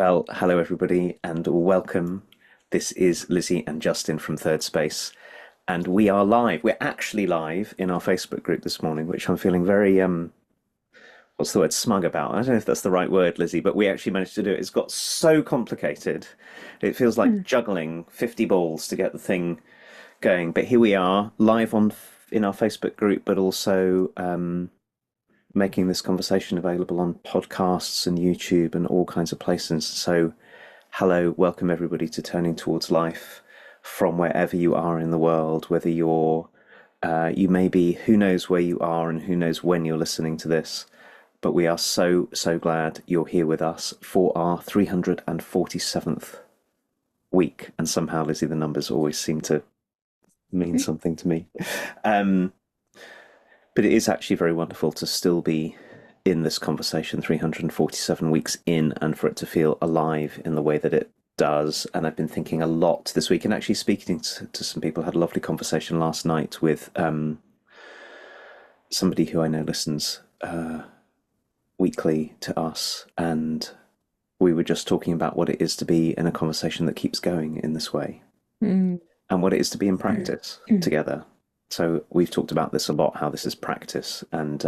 Well, hello everybody and welcome. This is Lizzie and Justin from Thirdspace, and we are live. We're actually live in our Facebook group this morning, which I'm feeling very what's the word, smug about. I don't know if that's the right word, Lizzie, but we actually managed to do it. It's got so complicated. It feels like Mm. juggling 50 balls to get the thing going. But here we are, live on in our Facebook group, but also making this conversation available on podcasts and YouTube and all kinds of places. So, hello, welcome everybody to Turning Towards Life from wherever you are in the world, whether you may be, who knows where you are and who knows when you're listening to this. But we are so glad you're here with us for our 347th week. And somehow, Lizzie, the numbers always seem to mean something to me. Um, But it is actually very wonderful to still be in this conversation 347 weeks in and for it to feel alive in the way that it does. And I've been thinking a lot this week and actually speaking to some people. I had a lovely conversation last night with somebody who I know listens weekly to us. And we were just talking about what it is to be in a conversation that keeps going in this way Mm. and what it is to be in practice Mm. together. So we've talked about this a lot, how this is practice. And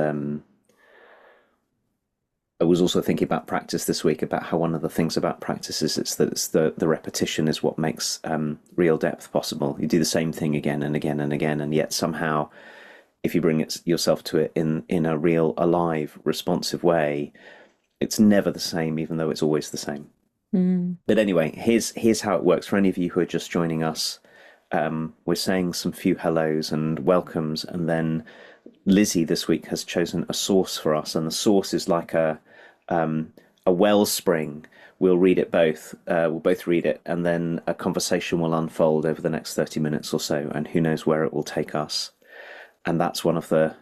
I was also thinking about practice this week, about how one of the things about practice is it's the repetition is what makes real depth possible. You do the same thing again and again and again, and yet somehow, if you bring yourself to it in a real, alive, responsive way, it's never the same, even though it's always the same. Mm. But anyway, here's how it works for any of you who are just joining us. We're saying some few hellos and welcomes, and then Lizzie this week has chosen a source for us, and the source is like a wellspring. We'll read it both. We'll both read it, and then a conversation will unfold over the next 30 minutes or so, and who knows where it will take us. And that's one of the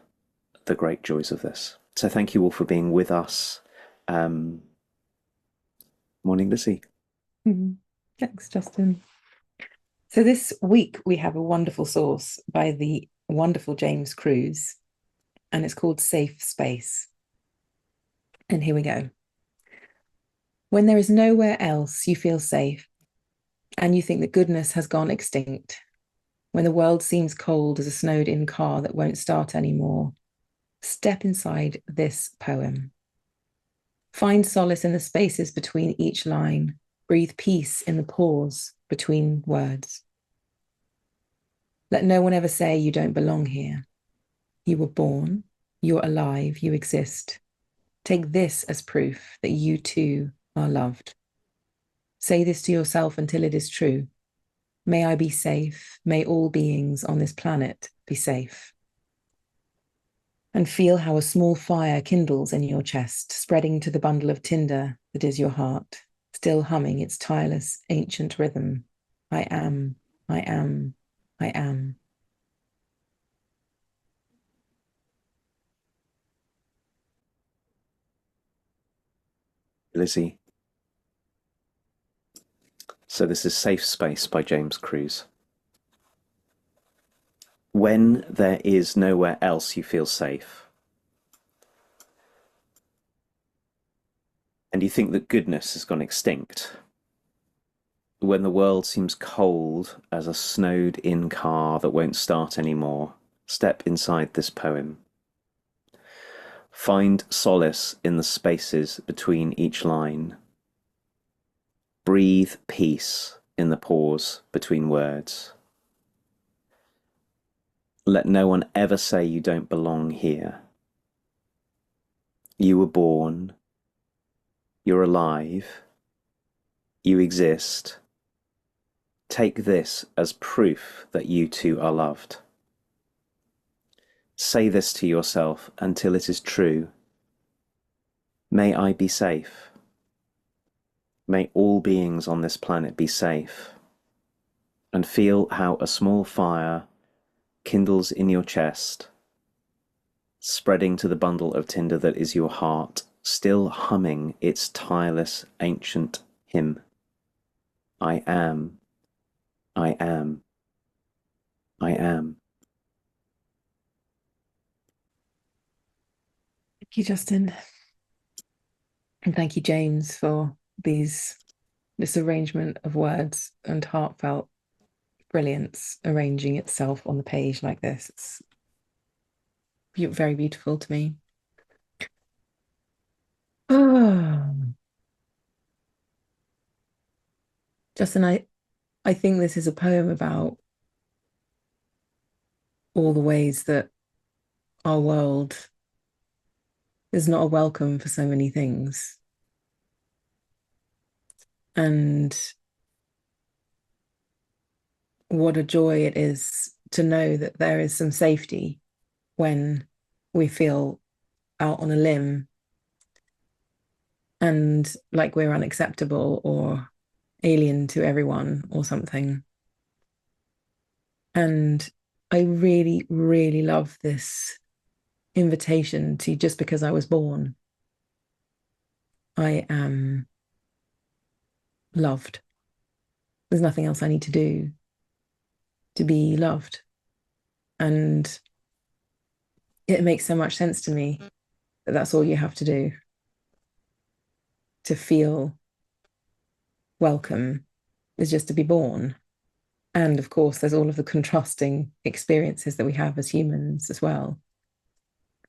great joys of this. So thank you all for being with us. Um, Morning, Lizzie. Mm. Thanks, Justin. So this week we have a wonderful source by the wonderful James Cruz, and it's called Safe Space. And here we go. When there is nowhere else you feel safe, and you think that goodness has gone extinct, when the world seems cold as a snowed-in car that won't start anymore, step inside this poem. Find solace in the spaces between each line. Breathe peace in the pause between words. Let no one ever say you don't belong here. You were born, you're alive, you exist. Take this as proof that you too are loved. Say this to yourself until it is true. May I be safe. May all beings on this planet be safe. And feel how a small fire kindles in your chest, spreading to the bundle of tinder that is your heart, still humming its tireless ancient rhythm. I am, I am, I am. Lizzie. So this is Safe Space by James Cruz. When there is nowhere else you feel safe, and you think that goodness has gone extinct, when the world seems cold as a snowed-in car that won't start anymore, step inside this poem. Find solace in the spaces between each line. Breathe peace in the pause between words. Let no one ever say you don't belong here. You were born, you're alive, you exist. Take this as proof that you too are loved. Say this to yourself until it is true. May I be safe. May all beings on this planet be safe. And feel how a small fire kindles in your chest, spreading to the bundle of tinder that is your heart, still humming its tireless ancient hymn. I am, I am, I am. Thank you, Justin. And thank you, James, for these this arrangement of words and heartfelt brilliance arranging itself on the page like this. It's very beautiful to me. Oh, Justin, I think this is a poem about all the ways that our world is not a welcome for so many things. And what a joy it is to know that there is some safety when we feel out on a limb and like we're unacceptable or alien to everyone or something. And I really, really love this invitation to just because I was born, I am loved. There's nothing else I need to do to be loved. And it makes so much sense to me that that's all you have to do to feel welcome is just to be born. And of course, there's all of the contrasting experiences that we have as humans as well.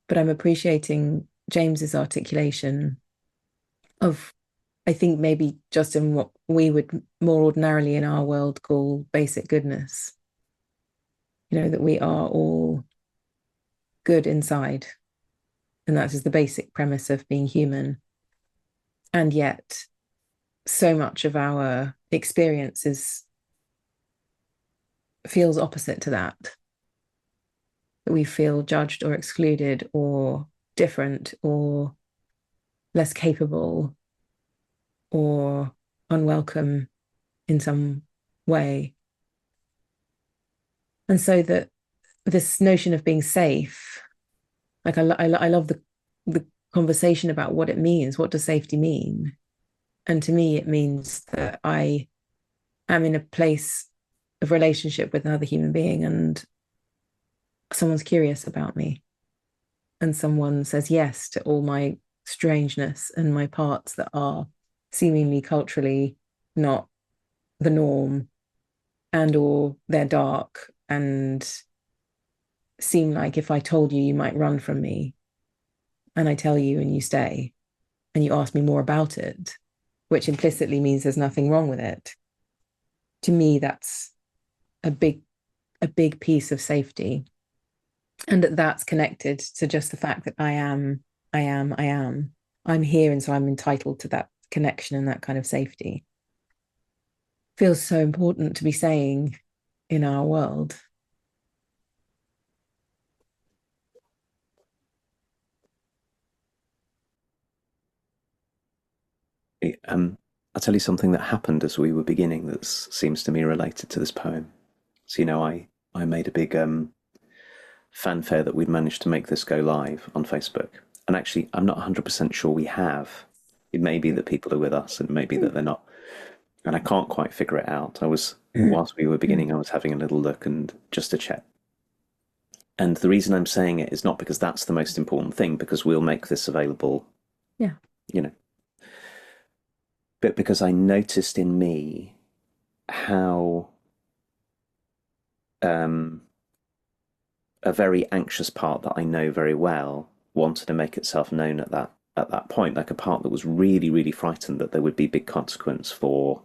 But I'm appreciating James's articulation of, I think, maybe just in what we would more ordinarily in our world call basic goodness. You know, that we are all good inside. And that is the basic premise of being human. And yet, so much of our experience feels opposite to that. That we feel judged or excluded or different or less capable or unwelcome in some way. And so that this notion of being safe, like I love the conversation about what it means. What does safety mean? And to me, it means that I am in a place of relationship with another human being and someone's curious about me and someone says yes to all my strangeness and my parts that are seemingly culturally not the norm and or they're dark and seem like if I told you, you might run from me. And I tell you and you stay and you ask me more about it, which implicitly means there's nothing wrong with it. To me, that's a big piece of safety. And that's connected to just the fact that I am. I'm here, and so I'm entitled to that connection and that kind of safety. Feels so important to be saying in our world. I'll tell you something that happened as we were beginning that seems to me related to this poem. So, I made a big fanfare that we'd managed to make this go live on Facebook. And actually, I'm not 100% sure we have. It may be that people are with us and it may be that they're not. And I can't quite figure it out. Whilst we were beginning, I was having a little look and just to check. And the reason I'm saying it is not because that's the most important thing, because we'll make this available, Yeah. you know, but because I noticed in me how a very anxious part that I know very well wanted to make itself known at that point, like a part that was really, really frightened that there would be big consequence for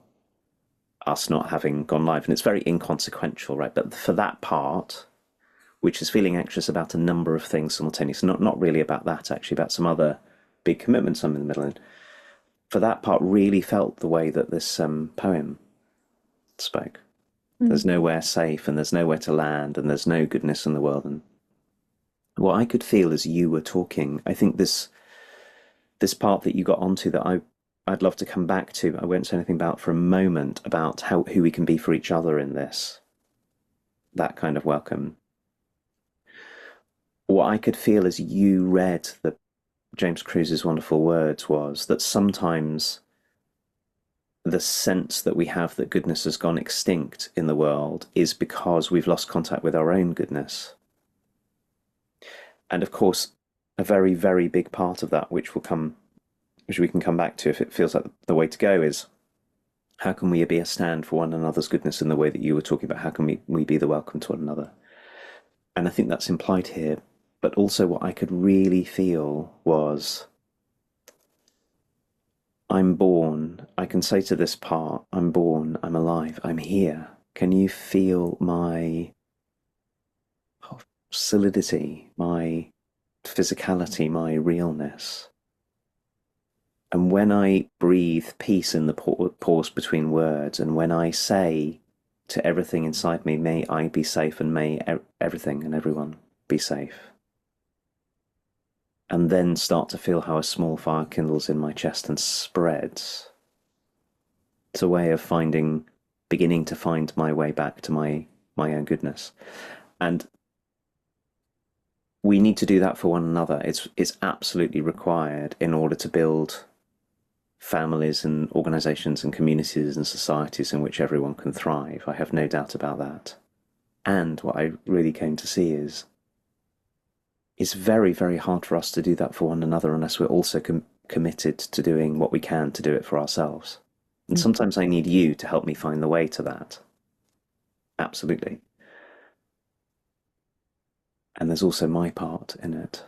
us not having gone live. And it's very inconsequential, right? But for that part, which is feeling anxious about a number of things simultaneously, not really about that, actually, about some other big commitments I'm in the middle of. For that part, really felt the way that this poem spoke. There's nowhere safe, and there's nowhere to land, and there's no goodness in the world. And what I could feel as you were talking, I think this part that you got onto that I'd love to come back to. I won't say anything about for a moment about who we can be for each other in this. That kind of welcome. What I could feel as you read James Cruise's wonderful words was that sometimes the sense that we have that goodness has gone extinct in the world is because we've lost contact with our own goodness. And of course, a very, very big part of that, which we can come back to if it feels like the way to go, is How can we be a stand for one another's goodness in the way that you were talking about? How can we be the welcome to one another? And I think that's implied here. But also, what I could really feel was I'm born. I can say to this part, I'm born, I'm alive, I'm here. Can you feel my solidity, my physicality, my realness? And when I breathe peace in the pause between words, and when I say to everything inside me, may I be safe and may everything and everyone be safe. And then start to feel how a small fire kindles in my chest and spreads. It's a way of beginning to find my way back to my own goodness. And we need to do that for one another. It's absolutely required in order to build families and organizations and communities and societies in which everyone can thrive. I have no doubt about that. And what I really came to see is it's very, very hard for us to do that for one another unless we're also committed to doing what we can to do it for ourselves. And sometimes I need you to help me find the way to that. Absolutely. And there's also my part in it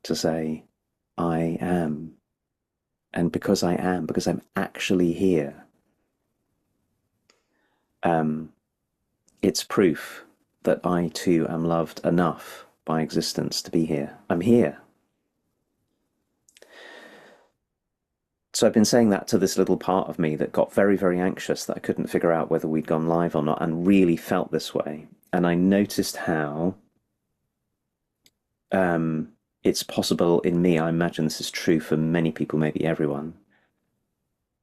to say, I am. And because I am, because I'm actually here, it's proof that I too am loved enough by existence to be here. I'm here. So I've been saying that to this little part of me that got very, very anxious that I couldn't figure out whether we'd gone live or not, and really felt this way. And I noticed how it's possible in me, I imagine this is true for many people, maybe everyone.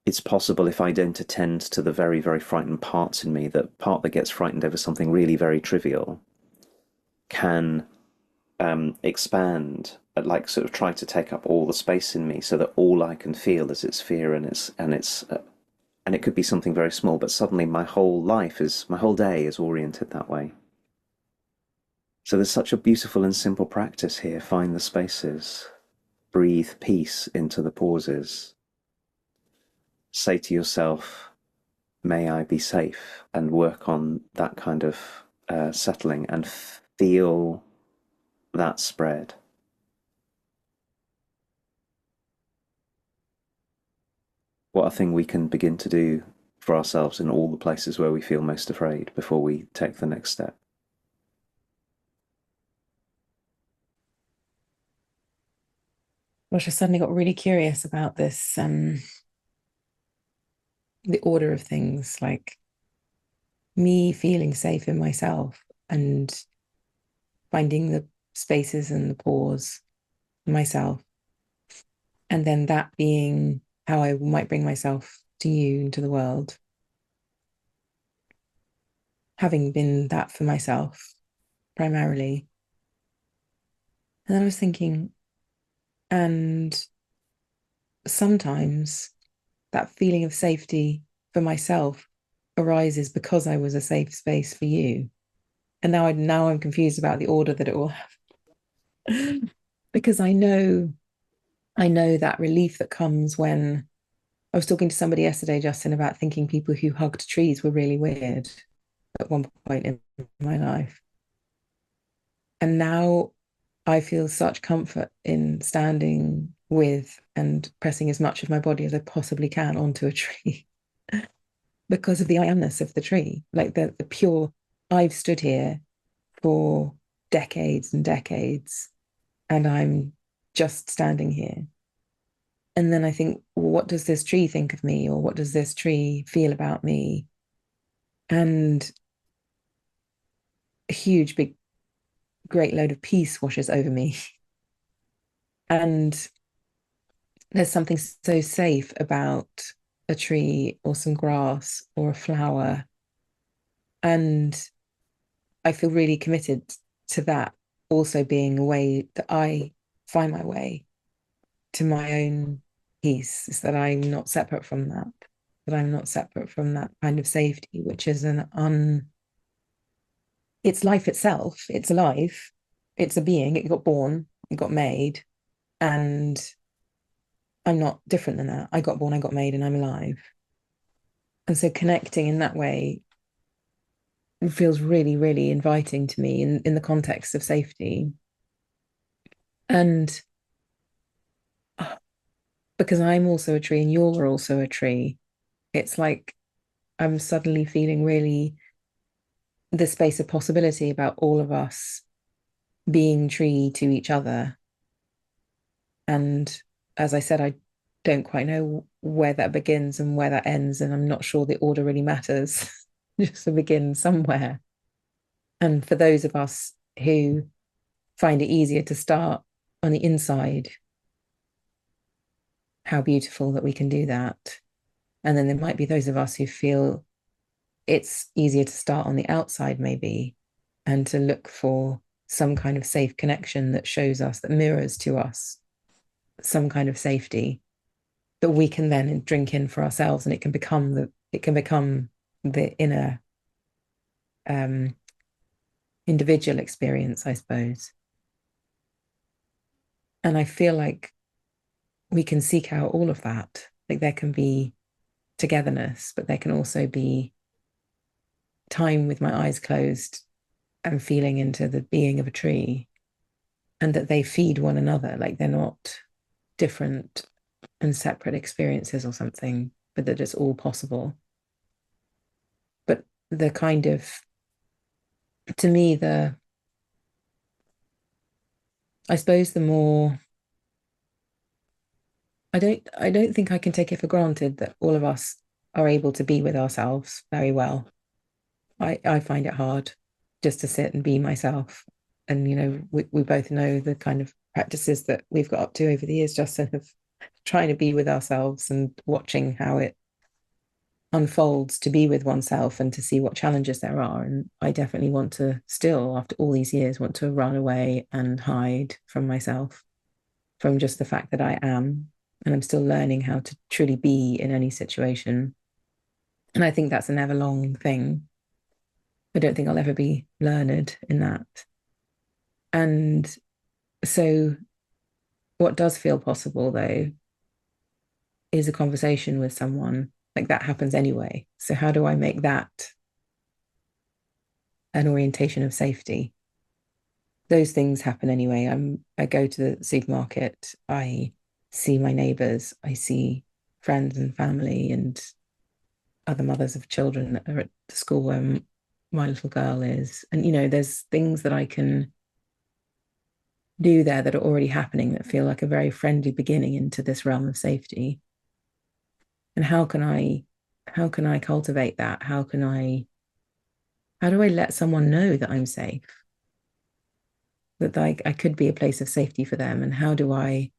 It's possible if I don't attend to the very, very frightened parts in me, that part that gets frightened over something really very trivial can expand, like sort of try to take up all the space in me, so that all I can feel is its fear and it could be something very small, but suddenly my whole day is oriented that way. So there's such a beautiful and simple practice here. Find the spaces, breathe peace into the pauses, say to yourself, may I be safe, and work on that kind of settling and feel that spread. What a thing we can begin to do for ourselves in all the places where we feel most afraid before we take the next step. Gosh, I suddenly got really curious about this, the order of things, like me feeling safe in myself and finding the spaces and the pause myself. And then that being how I might bring myself to you into the world. Having been that for myself primarily. And then I was thinking, and sometimes that feeling of safety for myself arises because I was a safe space for you. And now I'm confused about the order that it will have. Because I know that relief that comes when I was talking to somebody yesterday, Justin, about thinking people who hugged trees were really weird at one point in my life. And now I feel such comfort in standing with and pressing as much of my body as I possibly can onto a tree because of the I amness of the tree, like the pure, I've stood here for decades and decades, and I'm just standing here. And then I think, well, what does this tree think of me? Or what does this tree feel about me? And a huge, big, great load of peace washes over me. And there's something so safe about a tree or some grass or a flower. And I feel really committed to that also being a way that I find my way to my own peace, is that I'm not separate from that I'm not separate from that kind of safety, which is it's life itself. It's alive. It's a being. It got born. It got made. And I'm not different than that. I got born, I got made, and I'm alive. And so connecting in that way feels really, really inviting to me in the context of safety. And because I'm also a tree and you're also a tree, it's like I'm suddenly feeling really the space of possibility about all of us being tree to each other. And as I said, I don't quite know where that begins and where that ends. And I'm not sure the order really matters, just to begin somewhere. And for those of us who find it easier to start on the inside, how beautiful that we can do that. And then there might be those of us who feel it's easier to start on the outside, maybe, and to look for some kind of safe connection that shows us, that mirrors to us some kind of safety that we can then drink in for ourselves, and it can become the inner um, individual experience, I suppose. And I feel like we can seek out all of that. Like there can be togetherness, but there can also be time with my eyes closed and feeling into the being of a tree, and that they feed one another. Like they're not different and separate experiences or something, but that it's all possible. But the kind of, to me, I suppose the more, I don't think I can take it for granted that all of us are able to be with ourselves very well. I find it hard just to sit and be myself. And, we both know the kind of practices that we've got up to over the years, Justin, of trying to be with ourselves and watching how it unfolds to be with oneself and to see what challenges there are. And I definitely want to still, after all these years, want to run away and hide from myself, from just the fact that I am. And I'm still learning how to truly be in any situation. And I think that's an ever long thing. I don't think I'll ever be learned in that. And so, what does feel possible, though, is a conversation with someone. Like that happens anyway. So, how do I make that an orientation of safety? Those things happen anyway. I go to the supermarket, I see my neighbors, I see friends and family and other mothers of children that are at the school where my little girl is. And there's things that I can do there that are already happening that feel like a very friendly beginning into this realm of safety. And how can I cultivate that? How do I let someone know that I'm safe? That I could be a place of safety for them? And how do I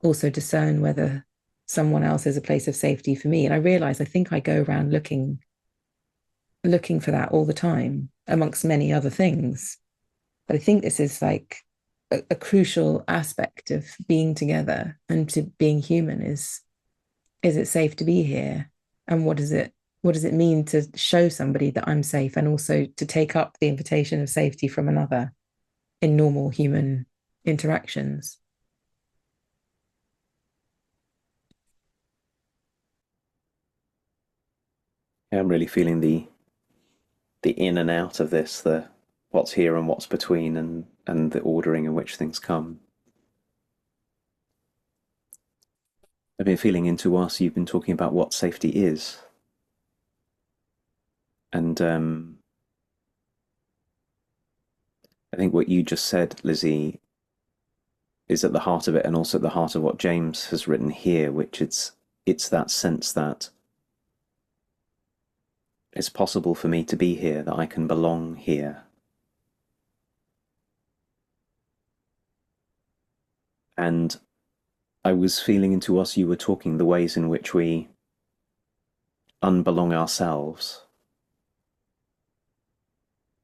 also discern whether someone else is a place of safety for me? And I realize I think I go around looking for that all the time, amongst many other things. But I think this is like a crucial aspect of being together and to being human is it safe to be here? And what does it mean to show somebody that I'm safe, and also to take up the invitation of safety from another in normal human interactions? Yeah, I'm really feeling the in and out of this, the what's here and what's between, and the ordering in which things come. I've been feeling into us. You've been talking about what safety is, and I think what you just said, Lizzie, is at the heart of it, and also at the heart of what James has written here, which it's that sense that it's possible for me to be here, that I can belong here. And I was feeling into us, you were talking the ways in which we unbelong ourselves,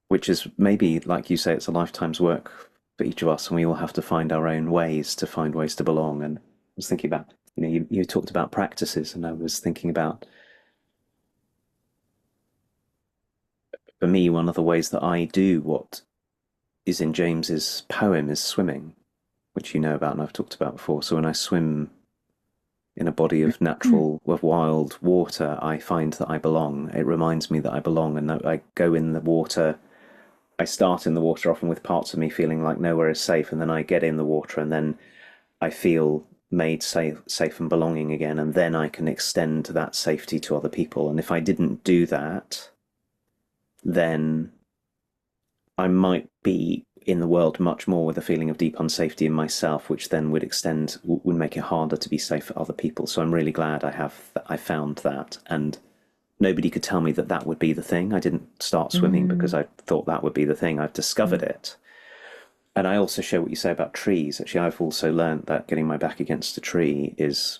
which is maybe, like you say, it's a lifetime's work for each of us, and we all have to find our own ways to find ways to belong. And I was thinking about, you talked about practices, and I was thinking about, for me, one of the ways that I do what is in James's poem is swimming, which you know about and I've talked about before. So when I swim in a body of natural, of wild water, I find that I belong. It reminds me that I belong, and that I go in the water. I start in the water often with parts of me feeling like nowhere is safe, and then I get in the water, and then I feel made safe and belonging again, and then I can extend that safety to other people. And if I didn't do that, then I might be in the world much more with a feeling of deep unsafety in myself, which then would make it harder to be safe for other people. So I'm really glad I found that, and nobody could tell me that that would be the thing. I didn't start swimming because I thought that would be the thing. I've discovered it. And I also share what you say about trees. Actually, I've also learned that getting my back against a tree is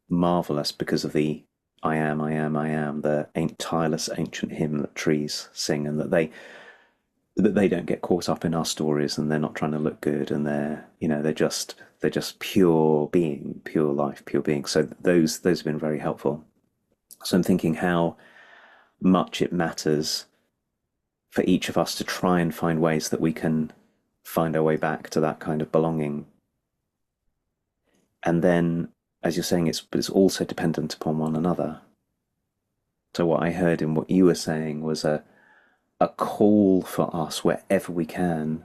marvelous because of the I am, I am, I am, the tireless ancient hymn that trees sing, and that they don't get caught up in our stories, and they're not trying to look good, and they're just pure being, pure life, pure being. So those have been very helpful. So I'm thinking how much it matters for each of us to try and find ways that we can find our way back to that kind of belonging. And then, as you're saying, it's also dependent upon one another. So what I heard in what you were saying was a call for us wherever we can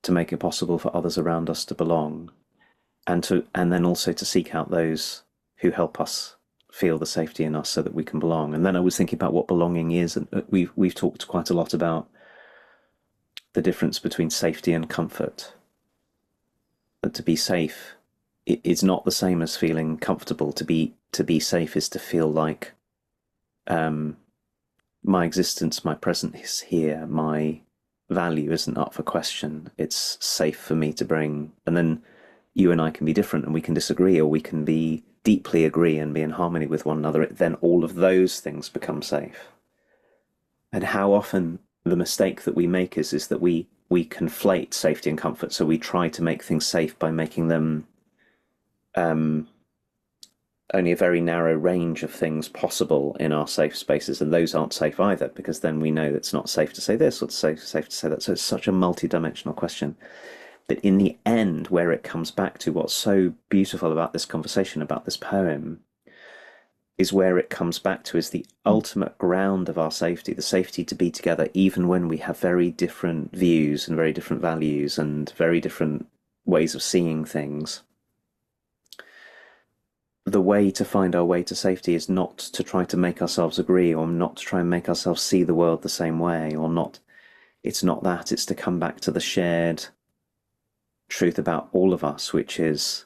to make it possible for others around us to belong, and then also to seek out those who help us feel the safety in us so that we can belong. And then I was thinking about what belonging is, and we've talked quite a lot about the difference between safety and comfort. That to be safe is not the same as feeling comfortable. To be safe is to feel like my existence, my presence here, my value isn't up for question. It's safe for me to bring. And then you and I can be different, and we can disagree, or we can be deeply agree and be in harmony with one another. Then all of those things become safe. And how often the mistake that we make is that we conflate safety and comfort. So we try to make things safe by making them only a very narrow range of things possible in our safe spaces, and those aren't safe either, because then we know it's not safe to say this or it's safe to say that. So it's such a multi-dimensional question. But in the end, where it comes back to what's so beautiful about this conversation, about this poem, is where it comes back to is the ultimate ground of our safety, the safety to be together, even when we have very different views and very different values and very different ways of seeing things. The way to find our way to safety is not to try to make ourselves agree, or not to try and make ourselves see the world the same way, or not. It's not that. It's to come back to the shared truth about all of us, which is,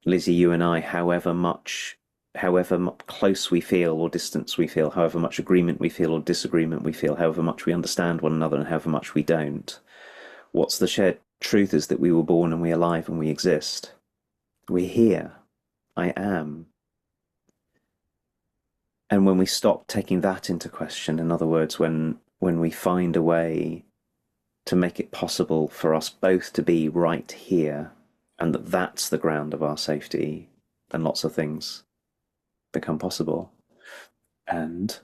Lizzie, you and I, however close we feel or distance we feel, however much agreement we feel or disagreement we feel, however much we understand one another and however much we don't, what's the shared truth is that we were born and we're alive and we exist. We're here. I am. And when we stop taking that into question, in other words, when we find a way to make it possible for us both to be right here, and that's the ground of our safety, then lots of things become possible. And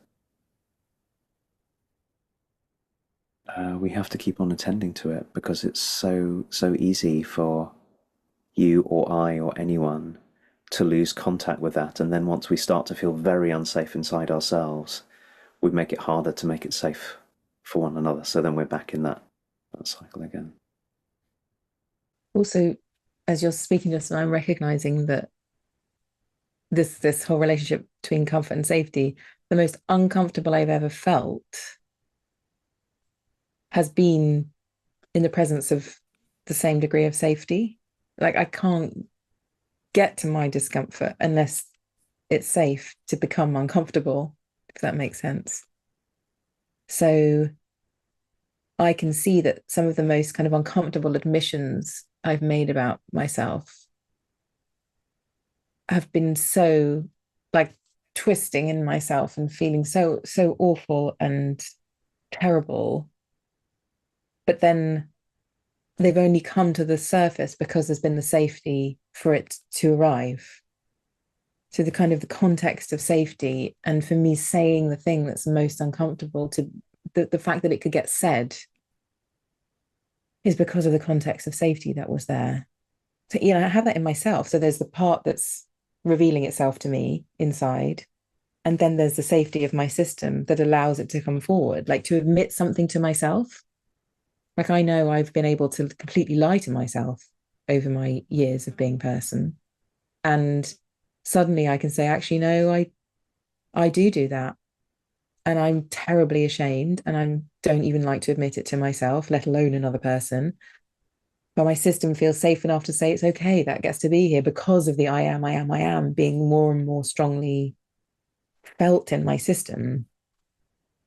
we have to keep on attending to it, because it's so easy for you or I or anyone to lose contact with that. And then once we start to feel very unsafe inside ourselves, we make it harder to make it safe for one another. So then we're back in that cycle again. Also, as you're speaking just now, I'm recognizing that this whole relationship between comfort and safety, the most uncomfortable I've ever felt has been in the presence of the same degree of safety. Like, I can't get to my discomfort unless it's safe to become uncomfortable, if that makes sense. So I can see that some of the most kind of uncomfortable admissions I've made about myself have been so, like, twisting in myself and feeling so awful and terrible. But then they've only come to the surface because there's been the safety for it to arrive. So the kind of the context of safety, and for me saying the thing that's most uncomfortable, to the fact that it could get said, is because of the context of safety that was there. So, you know, I have that in myself. So there's the part that's revealing itself to me inside. And then there's the safety of my system that allows it to come forward, like to admit something to myself. Like I know I've been able to completely lie to myself over my years of being person. And suddenly I can say, actually, no, I do that. And I'm terribly ashamed. And I don't even like to admit it to myself, let alone another person. But my system feels safe enough to say it's okay, that gets to be here because of the I am being more and more strongly felt in my system.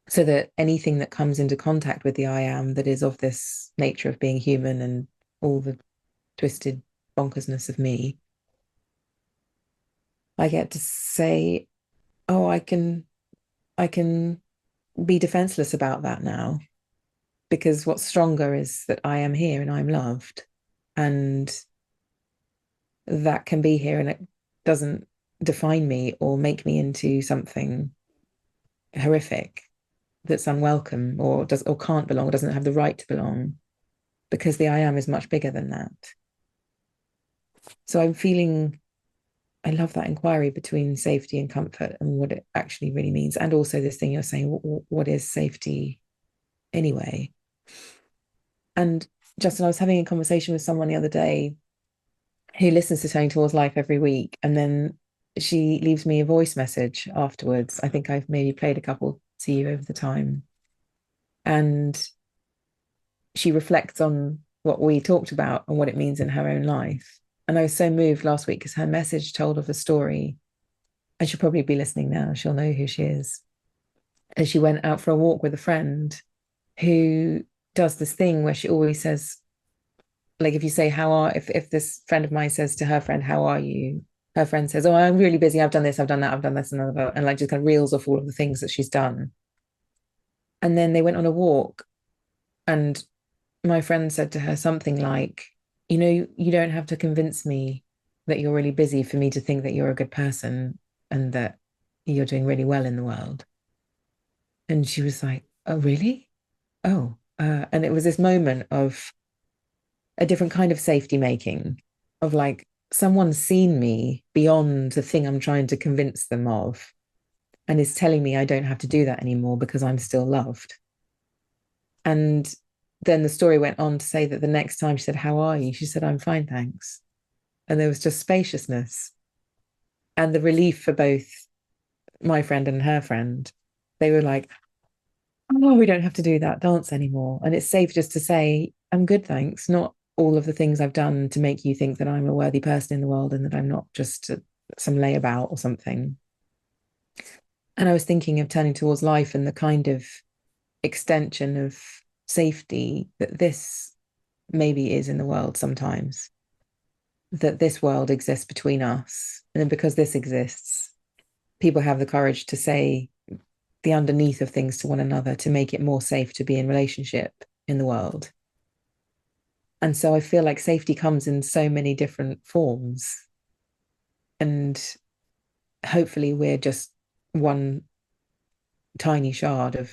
So that anything that comes into contact with the I am that is of this nature of being human and all the twisted bonkersness of me, I get to say, oh, I can be defenseless about that now, because what's stronger is that I am here and I'm loved. And that can be here and it doesn't define me or make me into something horrific that's unwelcome or does or can't belong or doesn't have the right to belong, because the I am is much bigger than that. So I'm feeling I love that inquiry between safety and comfort and what it actually really means. And also this thing you're saying, what is safety anyway? And Justin, I was having a conversation with someone the other day who listens to Tone Towards Life every week. And then she leaves me a voice message afterwards. I think I've maybe played a couple to you over the time. And she reflects on what we talked about and what it means in her own life. And I was so moved last week because her message told of a story. And she'll probably be listening now. She'll know who she is. And she went out for a walk with a friend who does this thing where she always says, like, if you say, how are, if this friend of mine says to her friend, how are you? Her friend says, oh, I'm really busy. I've done this, I've done that, I've done this, and another, and like just kind of reels off all of the things that she's done. And then they went on a walk, and my friend said to her something like, you know, you don't have to convince me that you're really busy for me to think that you're a good person and that you're doing really well in the world. And she was like, oh, really? Oh, and it was this moment of a different kind of safety making, of like, someone's seen me beyond the thing I'm trying to convince them of and is telling me I don't have to do that anymore because I'm still loved. And then the story went on to say that the next time she said, how are you? She said, I'm fine, thanks. And there was just spaciousness and the relief for both my friend and her friend. They were like, oh, we don't have to do that dance anymore. And it's safe just to say, I'm good, thanks. Not all of the things I've done to make you think that I'm a worthy person in the world and that I'm not just some layabout or something. And I was thinking of turning towards life and the kind of extension of safety that this maybe is in the world sometimes, that this world exists between us. And because this exists, people have the courage to say the underneath of things to one another to make it more safe to be in relationship in the world. And so I feel like safety comes in so many different forms. And hopefully we're just one tiny shard of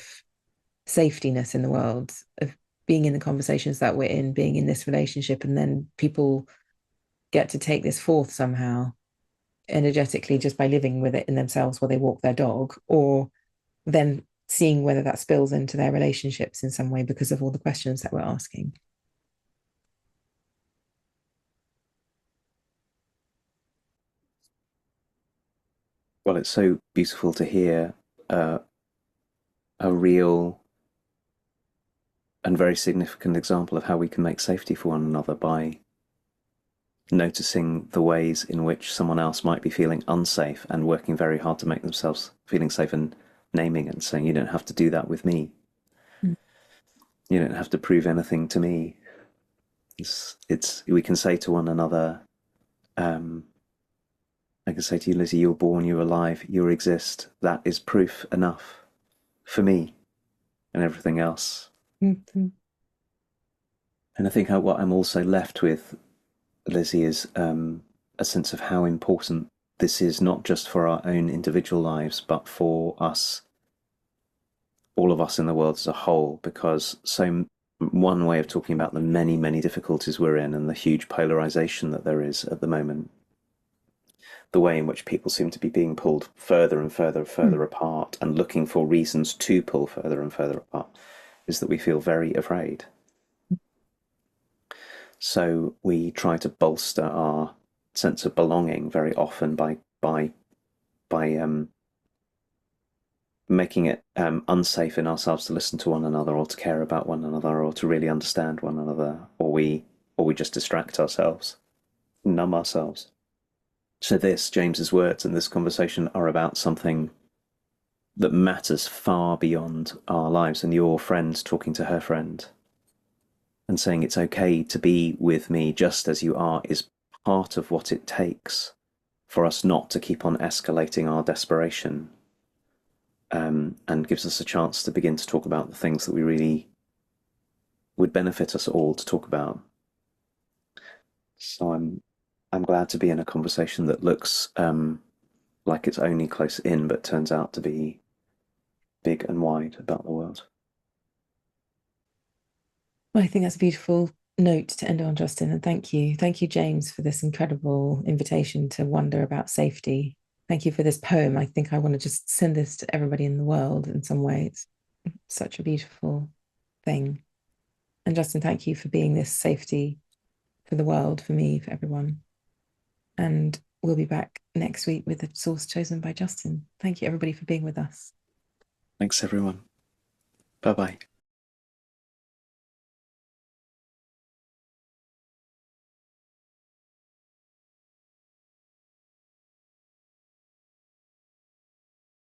safetyness in the world, of being in the conversations that we're in, being in this relationship. And then people get to take this forth somehow energetically just by living with it in themselves while they walk their dog, or then seeing whether that spills into their relationships in some way because of all the questions that we're asking. Well, it's so beautiful to hear uh, a real and very significant example of how we can make safety for one another by noticing the ways in which someone else might be feeling unsafe and working very hard to make themselves feeling safe, and naming it and saying, you don't have to do that with me. Mm. You don't have to prove anything to me. It's we can say to one another, um, I can say to you, Lizzie, you're born, you're alive, you exist. That is proof enough for me, and everything else. Mm-hmm. And I think what I'm also left with, Lizzie, is a sense of how important this is, not just for our own individual lives, but for us, all of us in the world as a whole, because so one way of talking about the many, many difficulties we're in and the huge polarization that there is at the moment, the way in which people seem to be being pulled further and further and Mm. further apart and looking for reasons to pull further and further apart, is that we feel very afraid. So we try to bolster our sense of belonging very often by making it unsafe in ourselves to listen to one another or to care about one another or to really understand one another, or we just distract ourselves, numb ourselves. So this, James's words and this conversation are about something that matters far beyond our lives, and your friend talking to her friend and saying it's okay to be with me just as you are is part of what it takes for us not to keep on escalating our desperation, and gives us a chance to begin to talk about the things that we really would benefit us all to talk about. So I'm glad to be in a conversation that looks like it's only close in, but turns out to be big and wide about the world. Well, I think that's a beautiful note to end on, Justin. And thank you. Thank you, James, for this incredible invitation to wonder about safety. Thank you for this poem. I think I want to just send this to everybody in the world in some way. It's such a beautiful thing. And Justin, thank you for being this safety for the world, for me, for everyone. And we'll be back next week with the source chosen by Justin. Thank you, everybody, for being with us. Thanks, everyone. Bye bye.